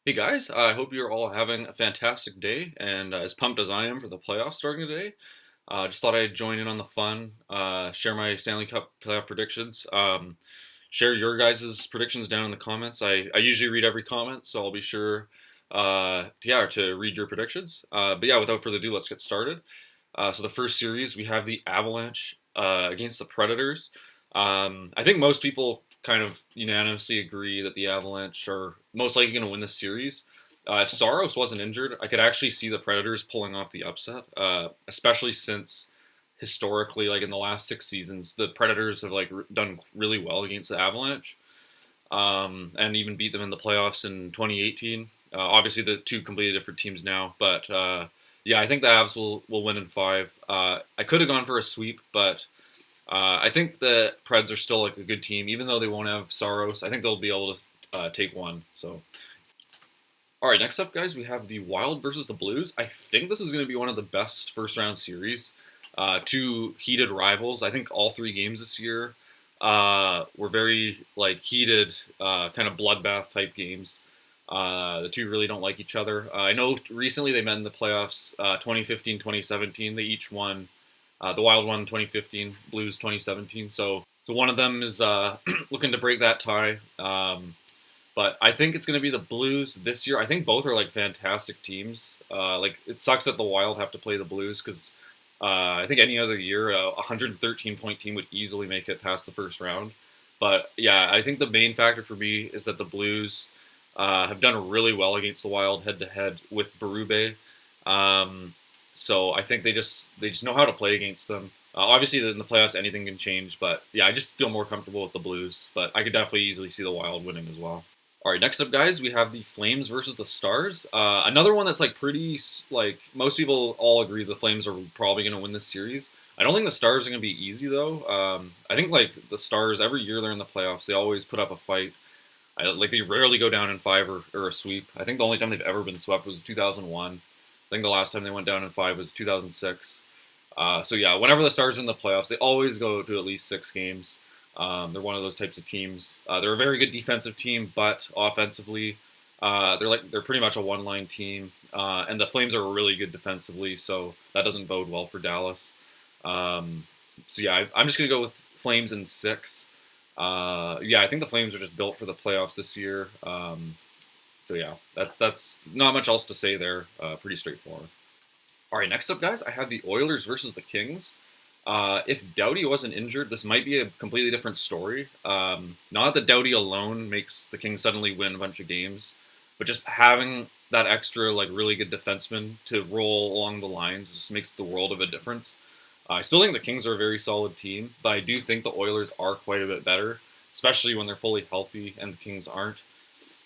Hey guys, I hope you're all having a fantastic day and as pumped as I am for the playoffs starting today. Just thought I'd join in on the fun, share my Stanley Cup playoff predictions, share your guys' predictions down in the comments. I usually read every comment, so I'll be sure to read your predictions. But yeah, without further ado, let's get started. So the first series, we have the Avalanche against the Predators. I think most people kind of unanimously agree that the Avalanche are most likely going to win this series. If Saros wasn't injured, I could actually see the Predators pulling off the upset, especially since historically, like in the last 6 seasons, the Predators have done really well against the Avalanche, and even beat them in the playoffs in 2018. Obviously, the two completely different teams now, but yeah, I think the Avs will win in five. I could have gone for a sweep, but I think the Preds are still like a good team, even though they won't have Saros. I think they'll be able to take one. So, all right, next up, guys, we have the Wild versus the Blues. I think this is going to be one of the best first round series. Two heated rivals. I think all three games this year were very like heated, kind of bloodbath type games. The two really don't like each other. I know recently they met in the playoffs, 2015, 2017. They each won. The Wild won 2015, Blues 2017. So one of them is looking to break that tie. But I think it's going to be the Blues this year. I think both are like fantastic teams. Like it sucks that the Wild have to play the Blues because I think any other year a 113 point team would easily make it past the first round. But yeah, I think the main factor for me is that the Blues have done really well against the Wild head to head with Berube. So I think they just know how to play against them. Obviously, in the playoffs, anything can change, but yeah, I just feel more comfortable with the Blues. But I could definitely easily see the Wild winning as well. All right, next up, guys, we have the Flames versus the Stars. Another one that's like pretty like most people all agree the Flames are probably going to win this series. I don't think the Stars are going to be easy though. I think like the Stars every year they're in the playoffs, they always put up a fight. Like they rarely go down in five or a sweep. I think the only time they've ever been swept was 2001. I think the last time they went down in five was 2006. So yeah, whenever the Stars are in the playoffs, they always go to at least 6 games. They're one of those types of teams. They're a very good defensive team, but offensively, they're pretty much a one-line team. And the Flames are really good defensively, so that doesn't bode well for Dallas. So yeah, I'm just gonna go with Flames in six. Yeah, I think the Flames are just built for the playoffs this year. So yeah, that's not much else to say there. Pretty straightforward. All right, next up, guys, I have the Oilers versus the Kings. If Doughty wasn't injured, this might be a completely different story. Not that Doughty alone makes the Kings suddenly win a bunch of games, but just having that extra, like, really good defenseman to roll along the lines just makes the world of a difference. I still think the Kings are a very solid team, but I do think the Oilers are quite a bit better, especially when they're fully healthy and the Kings aren't.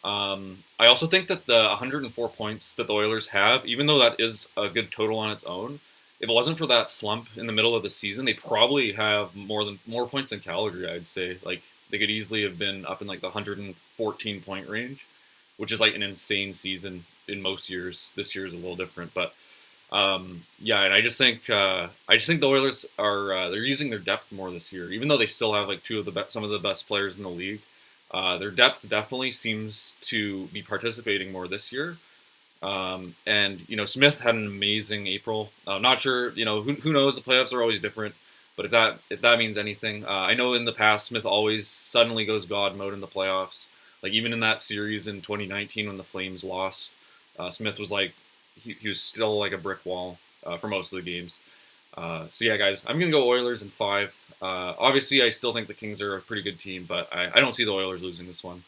I also think that the 104 points that the Oilers have, even though that is a good total on its own, if it wasn't for that slump in the middle of the season, they probably have more points than Calgary. I'd say like they could easily have been up in like the 114 point range, which is like an insane season in most years. This year is a little different, but yeah, and I just think the Oilers are they're using their depth more this year, even though they still have like some of the best players in the league. Their depth definitely seems to be participating more this year. And Smith had an amazing April. I'm not sure. Who knows? The playoffs are always different. But if that means anything, I know in the past Smith always suddenly goes God mode in the playoffs. Like even in that series in 2019 when the Flames lost, Smith was like he was still like a brick wall for most of the games. So yeah, guys, I'm gonna go Oilers in five. Obviously, I still think the Kings are a pretty good team, but I don't see the Oilers losing this one.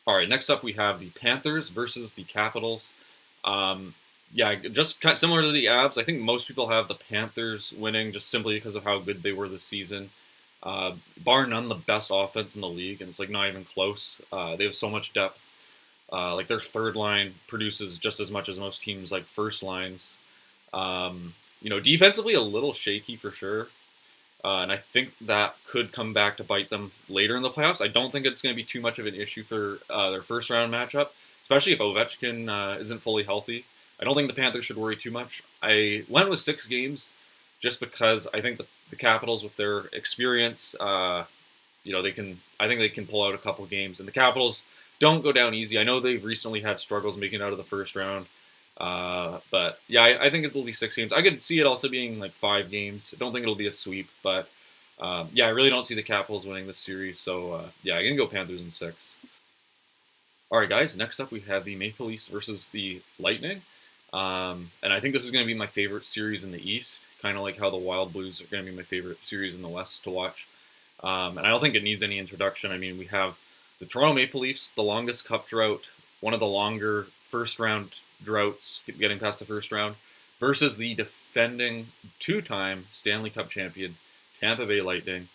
All right, next up we have the Panthers versus the Capitals. Yeah, just kind of similar to the Avs, I think most people have the Panthers winning just simply because of how good they were this season. Bar none, the best offense in the league, and it's like not even close. They have so much depth. Like their third line produces just as much as most teams' like first lines. Defensively a little shaky for sure. And I think that could come back to bite them later in the playoffs. I don't think it's going to be too much of an issue for their first round matchup, especially if Ovechkin isn't fully healthy. I don't think the Panthers should worry too much. I went with 6 games just because I think the Capitals, with their experience, they can. I think they can pull out a couple games, and the Capitals don't go down easy. I know they've recently had struggles making it out of the first round. But yeah, I think it'll be 6 games. I could see it also being like 5 games. I don't think it'll be a sweep, but yeah, I really don't see the Capitals winning this series. So yeah, I'm gonna go Panthers in 6. All right, guys. Next up, we have the Maple Leafs versus the Lightning, and I think this is gonna be my favorite series in the East. Kind of like how the Wild Blues are gonna be my favorite series in the West to watch. And I don't think it needs any introduction. I mean, we have the Toronto Maple Leafs, the longest cup drought, one of the longer first round droughts, getting past the first round, versus the defending 2-time Stanley Cup champion, Tampa Bay Lightning.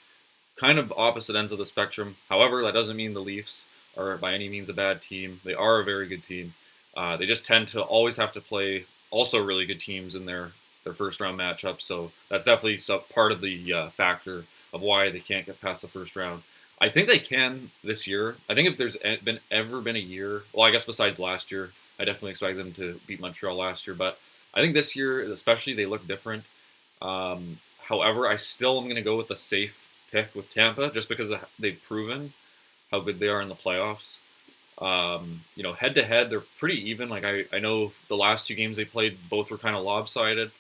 Kind of opposite ends of the spectrum. However, that doesn't mean the Leafs are by any means a bad team. They are a very good team. They just tend to always have to play also really good teams in their first round matchups. So that's definitely part of the factor of why they can't get past the first round. I think they can this year. I think if there's been a year, well, I guess besides last year, I definitely expect them to beat Montreal last year. But I think this year, especially, they look different. However, I still am going to go with the safe pick with Tampa, just because they've proven how good they are in the playoffs. Head to head, they're pretty even. Like I know the last 2 games they played, both were kind of lopsided.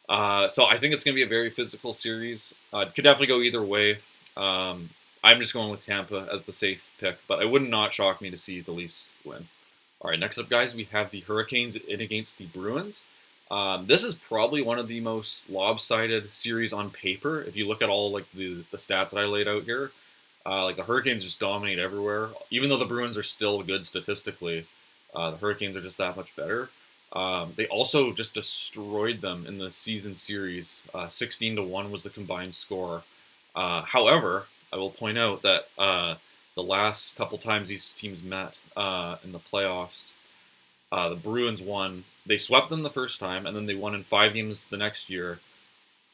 So I think it's going to be a very physical series. It could definitely go either way. I'm just going with Tampa as the safe pick, but it would not shock me to see the Leafs win. All right, next up, guys, we have the Hurricanes in against the Bruins. This is probably one of the most lopsided series on paper. If you look at all like the stats that I laid out here, like the Hurricanes just dominate everywhere. Even though the Bruins are still good statistically, the Hurricanes are just that much better. They also just destroyed them in the season series. 16-1 was the combined score. However, I will point out that the last couple times these teams met in the playoffs, the Bruins won. They swept them the first time, and then they won in 5 games the next year.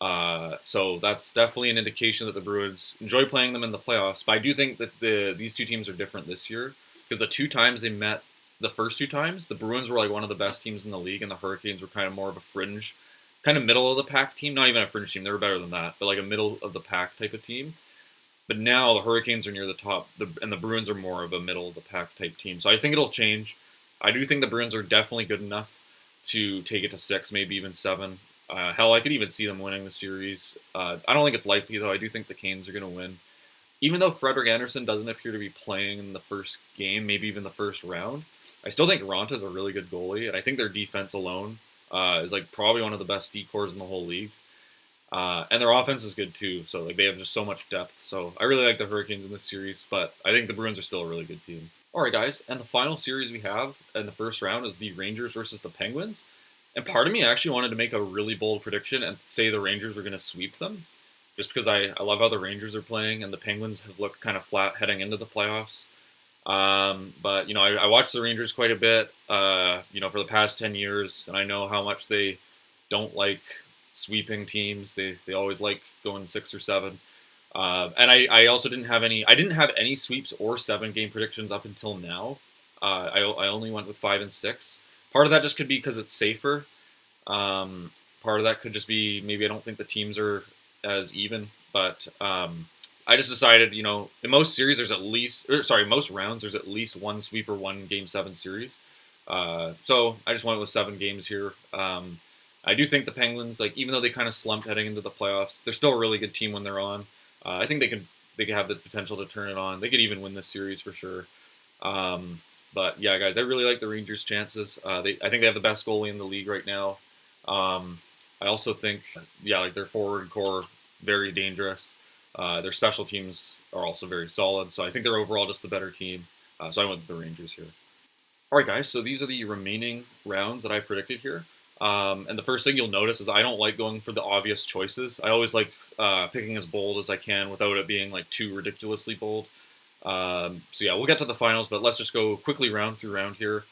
So that's definitely an indication that the Bruins enjoy playing them in the playoffs. But I do think that these 2 teams are different this year because the 2 times they met, the first 2 times, the Bruins were like one of the best teams in the league, and the Hurricanes were kind of more of a fringe, kind of middle of the pack team. Not even a fringe team; they were better than that, but like a middle of the pack type of team. But now the Hurricanes are near the top, and the Bruins are more of a middle of the pack type team. So I think it'll change. I do think the Bruins are definitely good enough to take it to 6, maybe even 7. Hell, I could even see them winning the series. I don't think it's likely, though. I do think the Canes are going to win. Even though Frederik Andersen doesn't appear to be playing in the first game, maybe even the first round, I still think Ronta's a really good goalie, and I think their defense alone is like probably one of the best decors in the whole league. And their offense is good too, so like they have just so much depth. So I really like the Hurricanes in this series, but I think the Bruins are still a really good team. All right, guys, and the final series we have in the first round is the Rangers versus the Penguins. And part of me actually wanted to make a really bold prediction and say the Rangers were going to sweep them, just because I love how the Rangers are playing, and the Penguins have looked kind of flat heading into the playoffs. But I watched the Rangers quite a bit, for the past 10 years, and I know how much they don't like sweeping teams. They always like going 6 or 7. And I also didn't have any. I didn't have any sweeps or 7 game predictions up until now. I only went with 5 and 6. Part of that just could be because it's safer. Part of that could just be maybe I don't think the teams are as even. But I just decided, in most series there's at least, most rounds there's at least one sweep or one game 7 series. So I just went with 7 games here. I do think the Penguins, like even though they kind of slumped heading into the playoffs, they're still a really good team when they're on. I think they could have the potential to turn it on. They could even win this series for sure. But yeah, guys, I really like the Rangers' chances. I think they have the best goalie in the league right now. I also think, like their forward core very dangerous. Their special teams are also very solid. So I think they're overall just the better team. So I went with the Rangers here. All right, guys. So these are the remaining rounds that I predicted here. And the first thing you'll notice is I don't like going for the obvious choices. I always like picking as bold as I can without it being like too ridiculously bold. So yeah, we'll get to the finals, but let's just go quickly round through round here.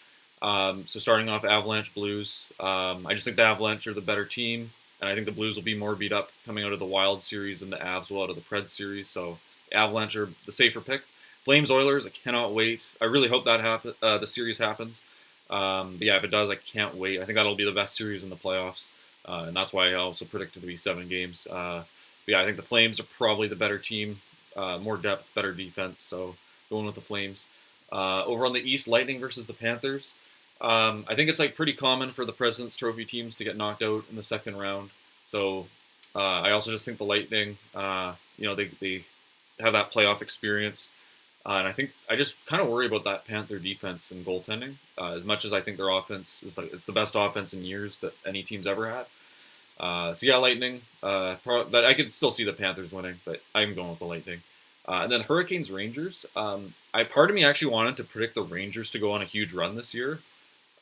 So starting off Avalanche Blues, I just think the Avalanche are the better team, and I think the Blues will be more beat up coming out of the Wild series than the Avs will out of the Pred series. So Avalanche are the safer pick. Flames Oilers, I cannot wait. I really hope that the series happens. But yeah, if it does, I can't wait. I think that'll be the best series in the playoffs, and that's why I also predicted to be 7 games. But yeah, I think the Flames are probably the better team, more depth, better defense. So going with the Flames. Over on the East, Lightning versus the Panthers. I think it's like pretty common for the President's Trophy teams to get knocked out in the second round. So I also just think the Lightning, they have that playoff experience. And I think I just kind of worry about that Panther defense and goaltending. As much as I think their offense is like it's the best offense in years that any team's ever had. So yeah, Lightning. But I could still see the Panthers winning, but I'm going with the Lightning. And then Hurricanes Rangers. Part of me actually wanted to predict the Rangers to go on a huge run this year,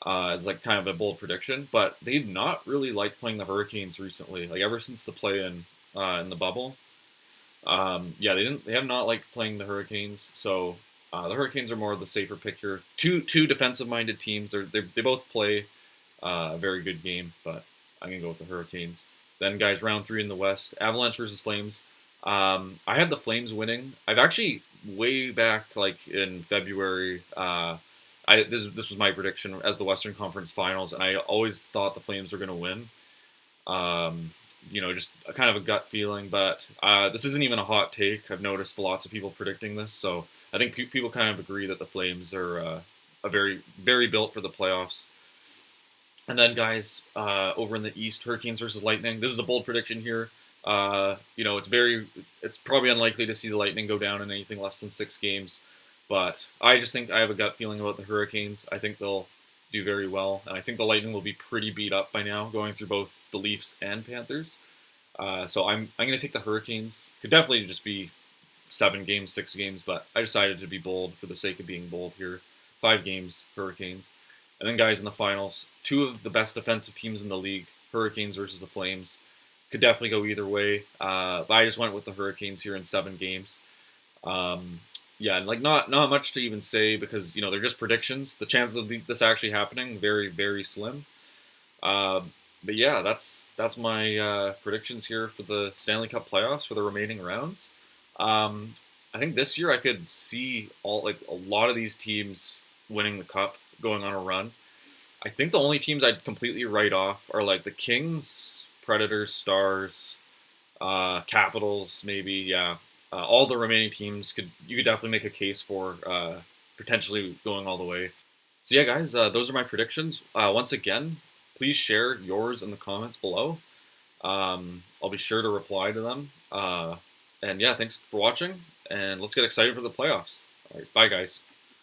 as like kind of a bold prediction, but they've not really liked playing the Hurricanes recently. Like ever since the play in the bubble. Yeah, they have not liked playing the Hurricanes. So the Hurricanes are more of the safer pick here. Two defensive minded teams. They both play a very good game, but I'm gonna go with the Hurricanes. Then guys, round 3 in the West, Avalanche versus Flames. I had the Flames winning. I've actually way back like in February. This was my prediction as the Western Conference Finals, and I always thought the Flames were going to win. Just a kind of a gut feeling, but this isn't even a hot take. I've noticed lots of people predicting this, so I think people kind of agree that the Flames are a very, very built for the playoffs. And then, guys, over in the East, Hurricanes versus Lightning. This is a bold prediction here. It's probably unlikely to see the Lightning go down in anything less than 6 games, but I just think I have a gut feeling about the Hurricanes. I think they'll do very well, and I think the Lightning will be pretty beat up by now, going through both the Leafs and Panthers. So I'm going to take the Hurricanes. Could definitely just be 7 games, 6 games, but I decided to be bold for the sake of being bold here. 5 games, Hurricanes. And then, guys, in the finals, 2 of the best defensive teams in the league, Hurricanes versus the Flames. Could definitely go either way, but I just went with the Hurricanes here in 7 games. Yeah, and like not much to even say because they're just predictions. The chances of this actually happening very, very slim. But yeah, that's my predictions here for the Stanley Cup playoffs for the remaining rounds. I think this year I could see a lot of these teams winning the cup, going on a run. I think the only teams I'd completely write off are like the Kings, Predators, Stars, Capitals, maybe. Yeah, all the remaining teams you could definitely make a case for potentially going all the way. So yeah, guys, those are my predictions. Once again, please share yours in the comments below. I'll be sure to reply to them. And yeah, thanks for watching, and let's get excited for the playoffs. All right, bye, guys.